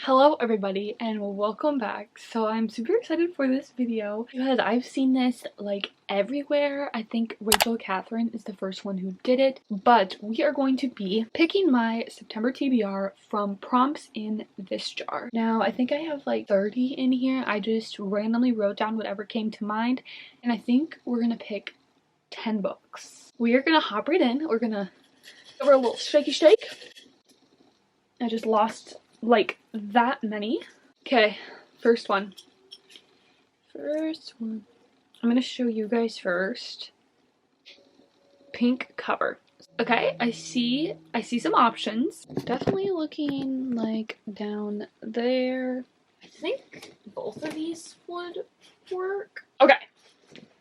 Hello everybody and welcome back. So I'm super excited for this video because I've seen this like everywhere. I think Rachel Catherine is the first one who did it, but we are going to be picking my September TBR from prompts in this jar. Now I think I have like 30 in here. I just randomly wrote down whatever came to mind and I think we're gonna pick 10 books. We are gonna hop right in. We're gonna give her a little shaky shake. I just lost like that many. Okay, first one. I'm gonna show you guys first. Pink cover. Okay, I see some options. Definitely looking like down there. I think both of these would work. Okay,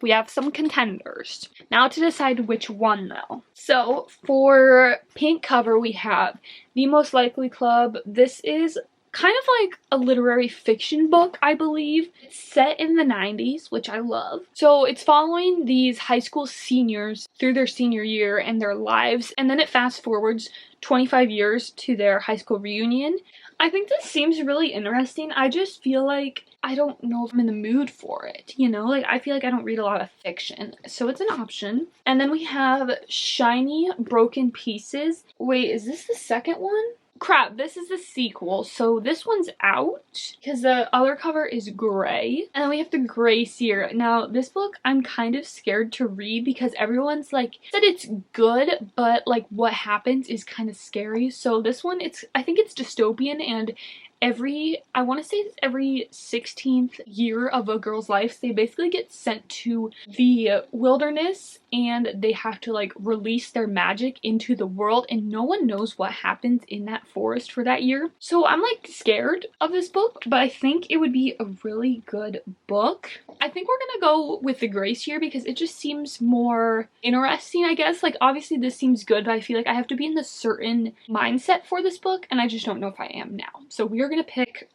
we have some contenders. Now to decide which one though. So for pink cover we have The Most Likely Club. This is kind of like a literary fiction book, I believe. It's set in the 90s, which I love. So it's following these high school seniors through their senior year and their lives, and then it fast forwards 25 years to their high school reunion. I think this seems really interesting. I just feel like I don't know if I'm in the mood for it, you know? Like, I feel like I don't read a lot of fiction, so it's an option. And then we have Shiny Broken Pieces. Wait, is this the second one? Crap, this is the sequel, so this one's out because the other cover is gray. And then we have the Gray Seer. Now, this book I'm kind of scared to read because everyone's like said it's good, but like what happens is kind of scary. So this one, I think it's dystopian, and I want to say it's every 16th year of a girl's life, they basically get sent to the wilderness and they have to like release their magic into the world, and no one knows what happens in that forest for that year. So I'm like scared of this book, but I think it would be a really good book. I think we're gonna go with the Gray Seer because it just seems more interesting, I guess. Like, obviously this seems good, but I feel like I have to be in a certain mindset for this book, and I just don't know if I am now. So we are gonna pick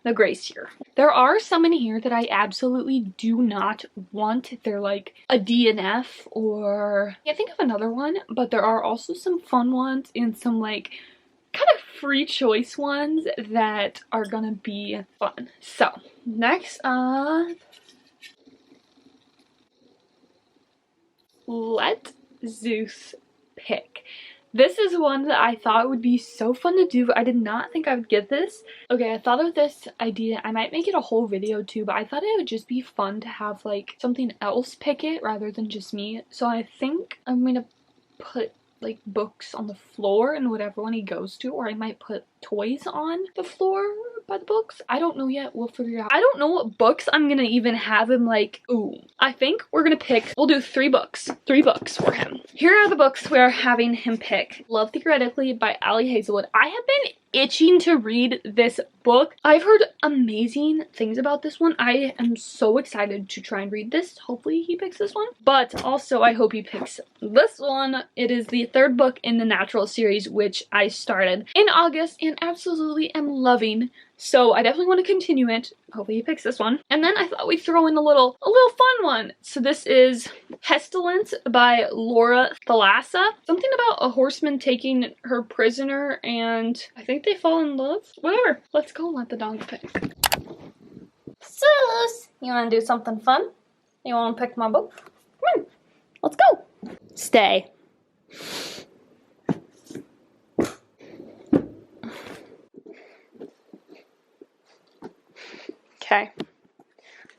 the Gray Seer. There are some in here that I absolutely do not want. They're like a DNF, or I can't think of another one, but there are also some fun ones and some like kind of free choice ones that are gonna be fun. So next up, let Zeus pick. This is one that I thought would be so fun to do, but I did not think I would get this. Okay, I thought of this idea. I might make it a whole video too, but I thought it would just be fun to have like something else pick it rather than just me. So I think I'm gonna put like books on the floor and whatever one he goes to, or I might put toys on the floor by the books. I don't know yet. We'll figure it out. I don't know what books I'm gonna even have him like. Ooh, I think we're gonna pick, we'll do 3 books. 3 books for him. Here are the books we are having him pick. Love Theoretically by Ali Hazelwood. I have been itching to read this book. I've heard amazing things about this one. I am so excited to try and read this. Hopefully he picks this one, but also I hope he picks this one. It is the 3rd book in the Natural series, which I started in August and absolutely am loving. So I definitely want to continue it. Hopefully he picks this one. And then I thought we'd throw in a little fun one. So this is Pestilence by Laura Thalassa. Something about a horseman taking her prisoner and I think they fall in love. Whatever. Let's go let the dog pick. Sus, you want to do something fun? You want to pick my book? Come on, let's go. Stay. Okay.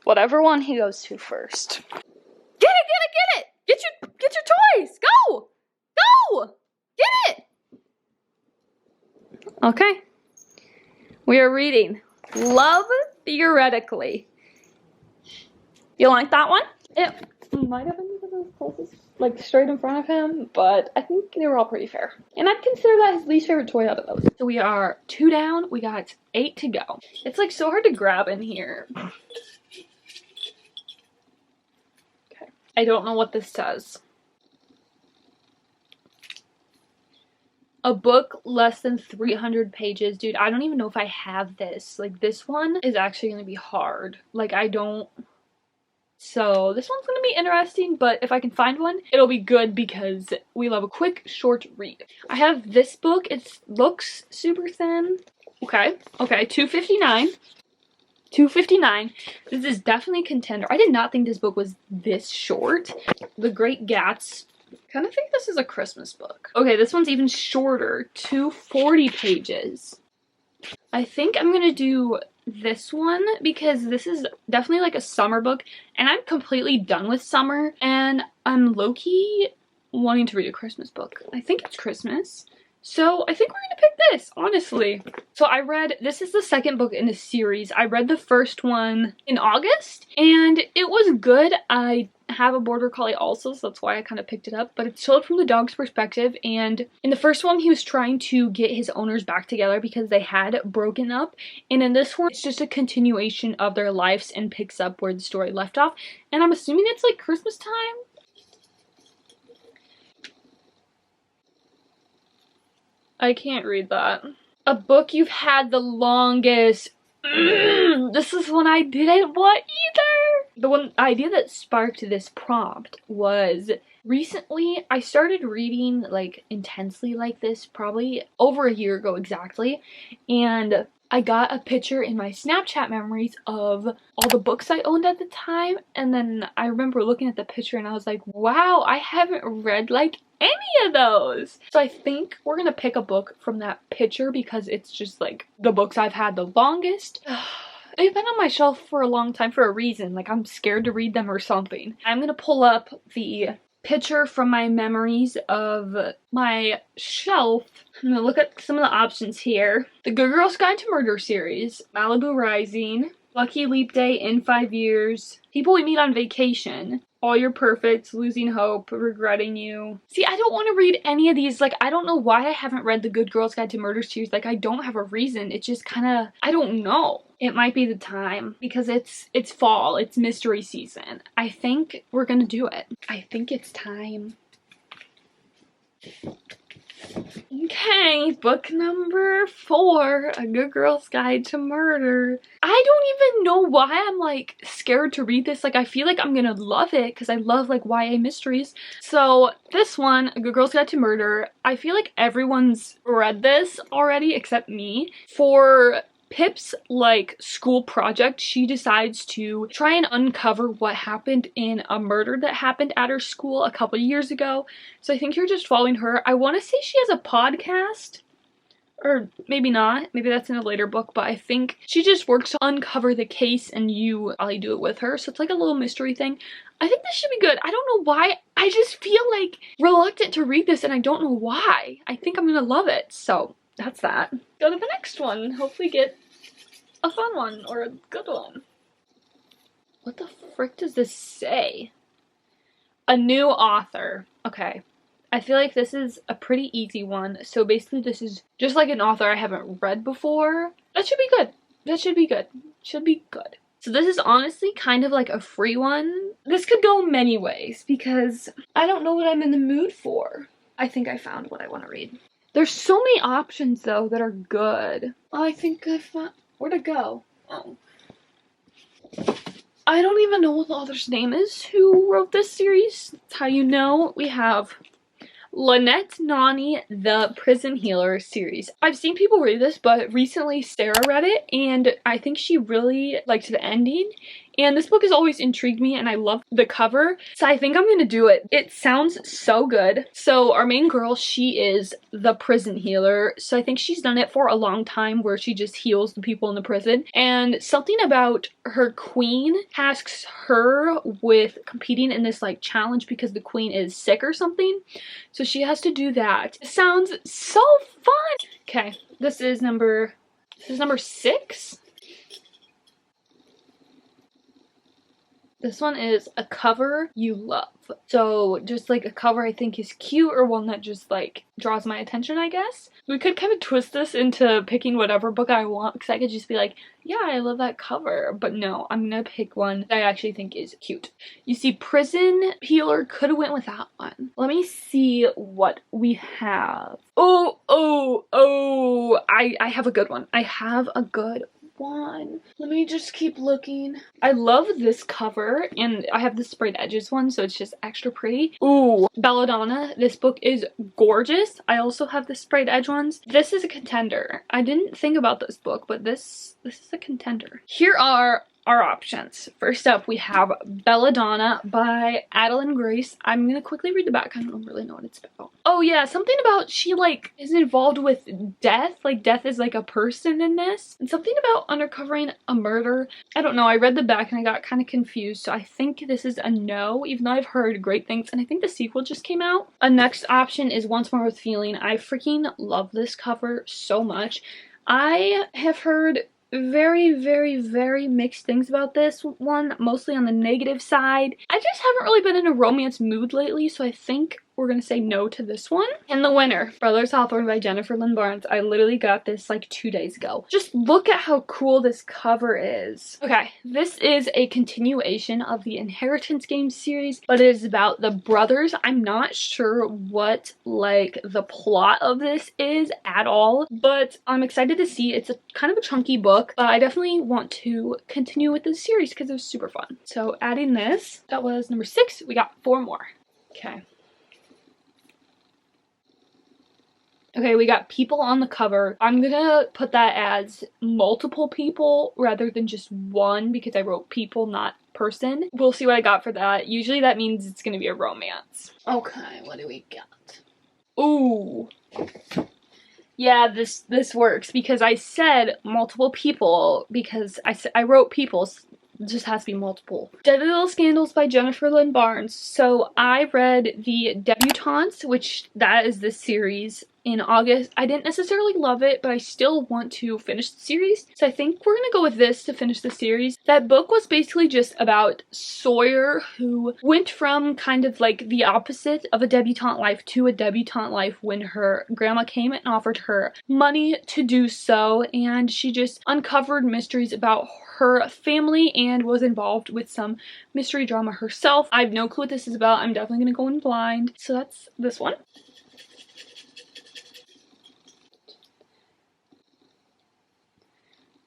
Whatever one he goes to first. Get it! Get your toys! Go! Get it! Okay. We are reading Love Theoretically. You like that one? It might have been the closest, like straight in front of him, but I think they were all pretty fair. And I'd consider that his least favorite toy out of those. So we are 2 down, we got 8 to go. It's like so hard to grab in here. Okay. I don't know what this says. A book less than 300 pages. Dude, I don't even know if I have this. Like, this one is actually gonna be hard. Like, I don't... So this one's gonna be interesting, but if I can find one, it'll be good because we love a quick, short read. I have this book. It looks super thin. Okay, okay, 259. 259. This is definitely a contender. I did not think this book was this short. The Great Gatsby. Kind of think this is a Christmas book. Okay, this one's even shorter. 240 pages. I think I'm gonna do this one because this is definitely like a summer book, and I'm completely done with summer, and I'm low-key wanting to read a Christmas book. I think it's Christmas, so I think we're gonna pick this, honestly. So this is the second book in the series. I read the first one in August, and it was good. I have a border collie also, so that's why I kind of picked it up, but it's told from the dog's perspective. And in the first one, he was trying to get his owners back together because they had broken up, and in this one it's just a continuation of their lives and picks up where the story left off, and I'm assuming it's like Christmas time. I can't read that. A book you've had the longest. This is one I didn't want either. The one idea that sparked this prompt was recently I started reading like intensely like this probably over a year ago exactly, and I got a picture in my Snapchat memories of all the books I owned at the time, and then I remember looking at the picture and I was like, wow, I haven't read like any of those. So I think we're gonna pick a book from that picture because it's just like the books I've had the longest. They've been on my shelf for a long time for a reason. Like I'm scared to read them or something. I'm gonna pull up the picture from my memories of my shelf. I'm gonna look at some of the options here. The Good Girl's Guide to Murder series, Malibu Rising, Lucky Leap Day, In 5 Years, People We Meet on Vacation, All Your Perfects, Losing Hope, Regretting You. See, I don't want to read any of these. Like, I don't know why I haven't read the Good Girl's Guide to Murder series. Like, I don't have a reason. It just kind of, I don't know. It might be the time because it's fall. It's mystery season. I think we're gonna do it. I think it's time. Okay, book number 4, A Good Girl's Guide to Murder. I don't even know why I'm like scared to read this. Like I feel like I'm gonna love it because I love like YA mysteries. So this one, A Good Girl's Guide to Murder, I feel like everyone's read this already except me. For Pip's like school project, she decides to try and uncover what happened in a murder that happened at her school a couple years ago. So I think you're just following her. I want to say she has a podcast, or maybe not. Maybe that's in a later book, but I think she just works to uncover the case and you probably do it with her. So it's like a little mystery thing. I think this should be good. I don't know why. I just feel like reluctant to read this and I don't know why. I think I'm gonna love it. So that's that. Go to the next one. Hopefully get a fun one or a good one. What the frick does this say? A new author. Okay. I feel like this is a pretty easy one. So basically this is just like an author I haven't read before. That should be good. That should be good. Should be good. So this is honestly kind of like a free one. This could go many ways because I don't know what I'm in the mood for. I think I found what I want to read. There's so many options though that are good. I think I found... Where'd it go? Oh. I don't even know what the author's name is who wrote this series. That's how you know. We have Lynette Nani, The Prison Healer series. I've seen people read this, but recently Sarah read it, and I think she really liked the ending. And this book has always intrigued me, and I love the cover, so I think I'm gonna do it. It sounds so good. So our main girl, she is the prison healer, so I think she's done it for a long time where she just heals the people in the prison. And something about her queen tasks her with competing in this like challenge because the queen is sick or something. So she has to do that. It sounds so fun! Okay, this is number 6. This one is a cover you love. So just like a cover I think is cute or one that just like draws my attention, I guess. We could kind of twist this into picking whatever book I want because I could just be like, yeah, I love that cover. But no, I'm gonna pick one that I actually think is cute. You see, Prison Healer could have went with that one. Let me see what we have. I have a good one. I have a good one. Let me just keep looking. I love this cover, and I have the sprayed edges one, so it's just extra pretty. Ooh, Belladonna. This book is gorgeous. I also have the sprayed edge ones. This is a contender. I didn't think about this book, but this is a contender. Here are our options. First up, we have Belladonna by Adeline Grace. I'm gonna quickly read the back. I don't really know what it's about. Oh yeah, something about she like is involved with death. Like death is like a person in this. And something about uncovering a murder. I don't know. I read the back and I got kind of confused. So I think this is a no, even though I've heard great things. And I think the sequel just came out. A next option is Once More with Feeling. I freaking love this cover so much. I have heard very mixed things about this one, mostly on the negative side. I just haven't really been in a romance mood lately, so I think we're gonna say no to this one. And the winner, Brothers Hawthorne by Jennifer Lynn Barnes. I literally got this like 2 days ago. Just look at how cool this cover is. Okay, this is a continuation of the Inheritance Games series, but it is about the brothers. I'm not sure what like the plot of this is at all, but I'm excited to see. It's a kind of a chunky book, but I definitely want to continue with this series because it was super fun. So adding this, that was number 6. We got 4 more. Okay. Okay, we got people on the cover. I'm gonna put that as multiple people rather than just one because I wrote people, not person. We'll see what I got for that. Usually that means it's gonna be a romance. Okay, what do we got? Ooh. Yeah, this works because I said multiple people because I wrote people. It just has to be multiple. Deadly Little Scandals by Jennifer Lynn Barnes. So I read the Debutantes, which that is this series, in August. I didn't necessarily love it, but I still want to finish the series. So I think we're gonna go with this to finish the series. That book was basically just about Sawyer, who went from kind of like the opposite of a debutante life to a debutante life when her grandma came and offered her money to do so, and she just uncovered mysteries about her family and was involved with some mystery drama herself. I have no clue what this is about. I'm definitely gonna go in blind. So that's this one.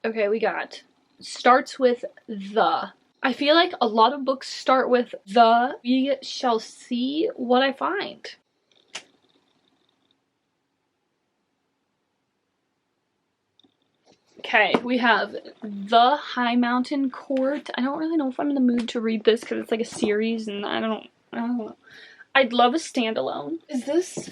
Okay, we got starts with the. I feel like a lot of books start with the. We shall see what I find. Okay, we have The High Mountain Court. I don't really know if I'm in the mood to read this because it's like a series and I don't know. I'd love a standalone. Is this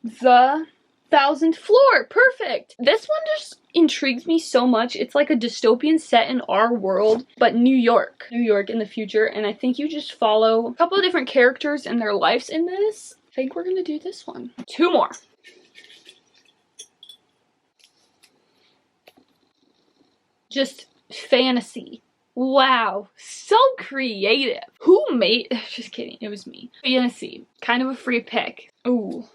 The 1,000th Floor? Perfect! This one just intrigues me so much. It's like a dystopian set in our world, but New York in the future, and I think you just follow a couple of different characters and their lives in this. I think we're gonna do this one. 2 more. Just fantasy. Wow, so creative. Who made, just kidding, it was me. Fantasy, kind of a free pick. Ooh.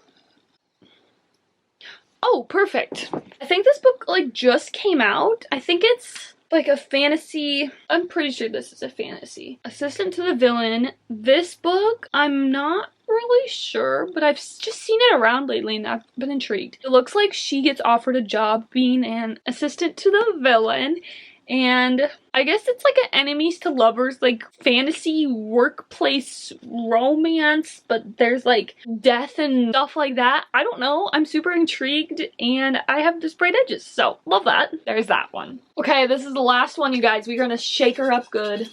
Oh, perfect. I think this book like just came out. I think it's like a fantasy. I'm pretty sure this is a fantasy. Assistant to the Villain. This book, I'm not really sure, but I've just seen it around lately and I've been intrigued. It looks like she gets offered a job being an assistant to the villain, and I guess it's like an enemies to lovers, like fantasy workplace romance, but there's like death and stuff like that. I don't know. I'm super intrigued and I have the sprayed edges, so love that. There's that one. Okay, this is the last one, you guys. We're gonna shake her up good.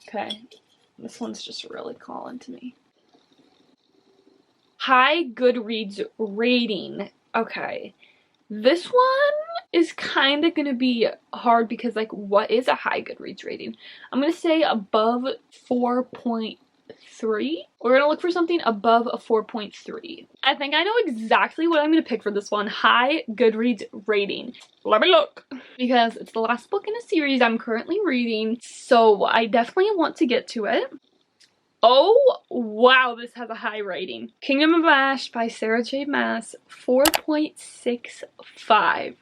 Okay, this one's just really calling to me. High Goodreads rating. Okay. This one is kind of going to be hard because, like, what is a high Goodreads rating? I'm going to say above 4.3. We're going to look for something above a 4.3. I think I know exactly what I'm going to pick for this one. High Goodreads rating. Let me look. Because it's the last book in a series I'm currently reading, so I definitely want to get to it. Oh, wow, this has a high rating. Kingdom of Ash by Sarah J. Maas, 4.65.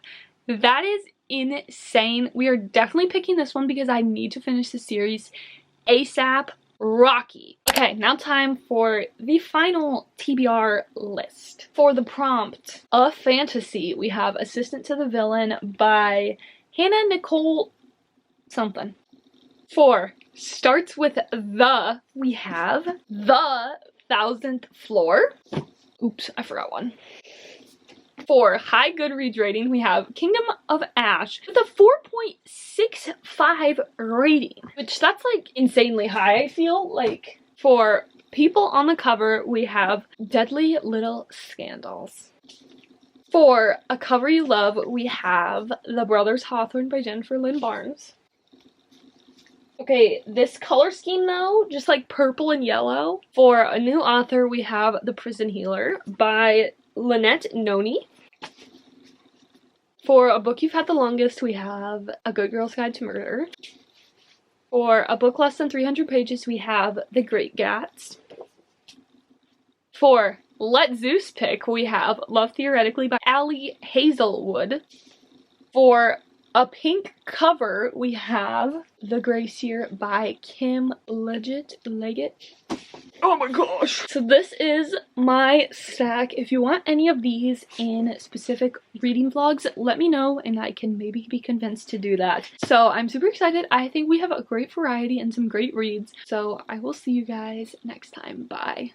That is insane. We are definitely picking this one because I need to finish the series ASAP. Rocky. Okay, now time for the final TBR list. For the prompt, A Fantasy, we have Assistant to the Villain by Hannah Nicole something. For Starts with The, we have The 1000th Floor. Oops, I forgot one. For high Goodreads rating, we have Kingdom of Ash with a 4.65 rating, which that's like insanely high, I feel like. For people on the cover, we have Deadly Little Scandals. For a cover you love, we have The Brothers Hawthorne by Jennifer Lynn Barnes. Okay, this color scheme though, just like purple and yellow. For a new author, we have The Prison Healer by Lynette Noni. For a book you've had the longest, we have A Good Girl's Guide to Murder. For a book less than 300 pages, we have The Great Gatsby. For Let Zeus Pick, we have Love Theoretically by Allie Hazelwood. For a pink cover, we have The Gracier by Kim Leggett. Oh my gosh. So this is my stack. If you want any of these in specific reading vlogs, let me know and I can maybe be convinced to do that. So I'm super excited. I think we have a great variety and some great reads. So I will see you guys next time. Bye.